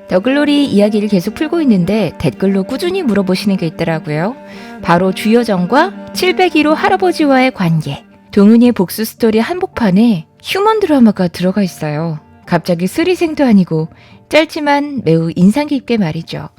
더글로리 이야기를 계속 풀고 있는데 댓글로 꾸준히 물어보시는 게 있더라고요. 바로 주여정과 701호 할아버지와의 관계. 동은이의 복수 스토리 한복판에 휴먼 드라마가 들어가 있어요. 갑자기 스리생도 아니고 짧지만 매우 인상 깊게 말이죠.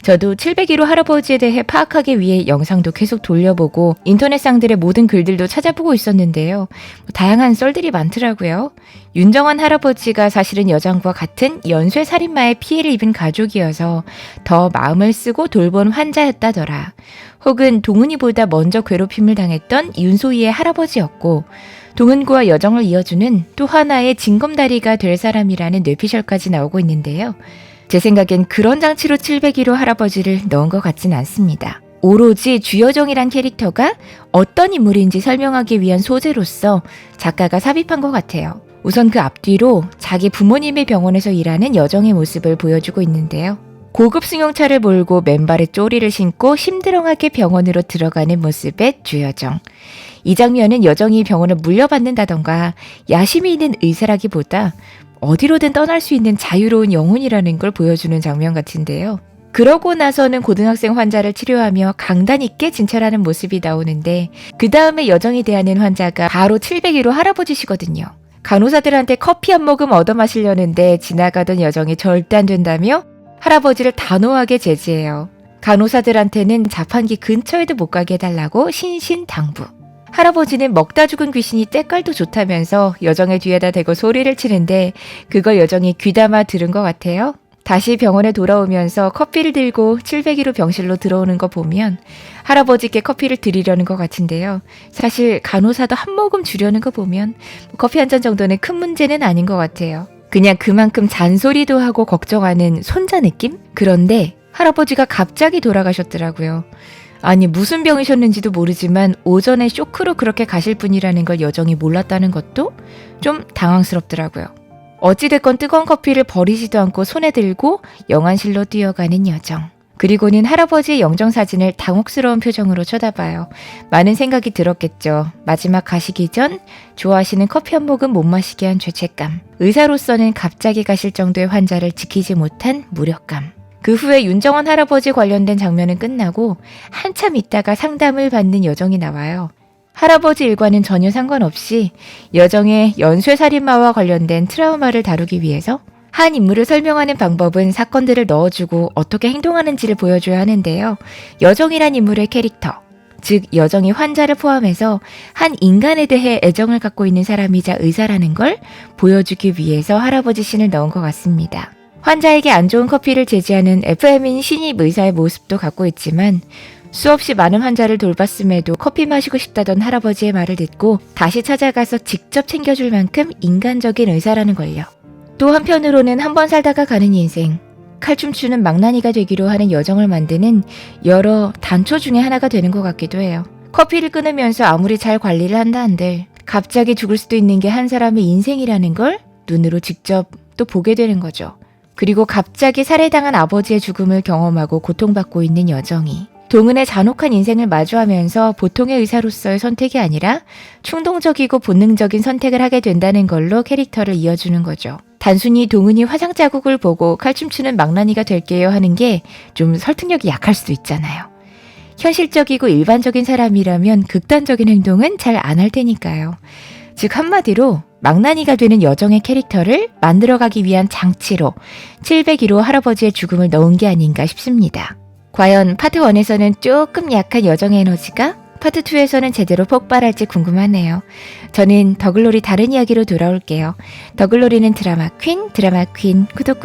저도 701호 할아버지에 대해 파악하기 위해 영상도 계속 돌려보고 인터넷상들의 모든 글들도 찾아보고 있었는데요. 다양한 썰들이 많더라고요. 윤정환 할아버지가 사실은 여장과 같은 연쇄살인마의 피해를 입은 가족이어서 더 마음을 쓰고 돌본 환자였다더라. 혹은 동은이보다 먼저 괴롭힘을 당했던 윤소희의 할아버지였고 동은구와 여정을 이어주는 또 하나의 징검다리가 될 사람이라는 뇌피셜까지 나오고 있는데요. 제 생각엔 그런 장치로 701호 할아버지를 넣은 것 같진 않습니다. 오로지 주여정이란 캐릭터가 어떤 인물인지 설명하기 위한 소재로서 작가가 삽입한 것 같아요. 우선 그 앞뒤로 자기 부모님의 병원에서 일하는 여정의 모습을 보여주고 있는데요. 고급 승용차를 몰고 맨발에 쪼리를 신고 심드렁하게 병원으로 들어가는 모습의 주여정. 이 장면은 여정이 병원을 물려받는다던가 야심이 있는 의사라기보다 어디로든 떠날 수 있는 자유로운 영혼이라는 걸 보여주는 장면 같은데요. 그러고 나서는 고등학생 환자를 치료하며 강단 있게 진찰하는 모습이 나오는데 그 다음에 여정이 대하는 환자가 바로 701호 할아버지시거든요. 간호사들한테 커피 한 모금 얻어 마시려는데 지나가던 여정이 절대 안 된다며 할아버지를 단호하게 제지해요. 간호사들한테는 자판기 근처에도 못 가게 해달라고 신신당부. 할아버지는 먹다 죽은 귀신이 때깔도 좋다면서 여정의 뒤에다 대고 소리를 치는데 그걸 여정이 귀담아 들은 것 같아요. 다시 병원에 돌아오면서 커피를 들고 701호 병실로 들어오는 거 보면 할아버지께 커피를 드리려는 것 같은데요. 사실 간호사도 한 모금 주려는 거 보면 커피 한 잔 정도는 큰 문제는 아닌 것 같아요. 그냥 그만큼 잔소리도 하고 걱정하는 손자 느낌? 그런데 할아버지가 갑자기 돌아가셨더라고요. 아니 무슨 병이셨는지도 모르지만 오전에 쇼크로 그렇게 가실 분이라는 걸 여정이 몰랐다는 것도 좀 당황스럽더라고요. 어찌됐건 뜨거운 커피를 버리지도 않고 손에 들고 영안실로 뛰어가는 여정. 그리고는 할아버지의 영정사진을 당혹스러운 표정으로 쳐다봐요. 많은 생각이 들었겠죠. 마지막 가시기 전 좋아하시는 커피 한 모금 못 마시게 한 죄책감. 의사로서는 갑자기 가실 정도의 환자를 지키지 못한 무력감. 그 후에 윤정환 할아버지 관련된 장면은 끝나고 한참 있다가 상담을 받는 여정이 나와요. 할아버지 일과는 전혀 상관없이 여정의 연쇄살인마와 관련된 트라우마를 다루기 위해서 한 인물을 설명하는 방법은 사건들을 넣어주고 어떻게 행동하는지를 보여줘야 하는데요. 여정이란 인물의 캐릭터, 즉 여정이 환자를 포함해서 한 인간에 대해 애정을 갖고 있는 사람이자 의사라는 걸 보여주기 위해서 할아버지 씬을 넣은 것 같습니다. 환자에게 안 좋은 커피를 제지하는 FM인 신입 의사의 모습도 갖고 있지만 수없이 많은 환자를 돌봤음에도 커피 마시고 싶다던 할아버지의 말을 듣고 다시 찾아가서 직접 챙겨줄 만큼 인간적인 의사라는 걸요. 또 한편으로는 한 번 살다가 가는 인생, 칼춤추는 망나니가 되기로 하는 여정을 만드는 여러 단초 중에 하나가 되는 것 같기도 해요. 커피를 끊으면서 아무리 잘 관리를 한다 한들 갑자기 죽을 수도 있는 게 한 사람의 인생이라는 걸 눈으로 직접 또 보게 되는 거죠. 그리고 갑자기 살해당한 아버지의 죽음을 경험하고 고통받고 있는 여정이 동은의 잔혹한 인생을 마주하면서 보통의 의사로서의 선택이 아니라 충동적이고 본능적인 선택을 하게 된다는 걸로 캐릭터를 이어주는 거죠. 단순히 동은이 화상 자국을 보고 칼춤추는 망나니가 될게요 하는 게 좀 설득력이 약할 수도 있잖아요. 현실적이고 일반적인 사람이라면 극단적인 행동은 잘 안 할 테니까요. 즉 한마디로 망나니가 되는 여정의 캐릭터를 만들어가기 위한 장치로 701호 할아버지의 죽음을 넣은 게 아닌가 싶습니다. 과연 파트 1에서는 조금 약한 여정의 에너지가 파트 2에서는 제대로 폭발할지 궁금하네요. 저는 더글로리 다른 이야기로 돌아올게요. 더글로리는 드라마 퀸 구독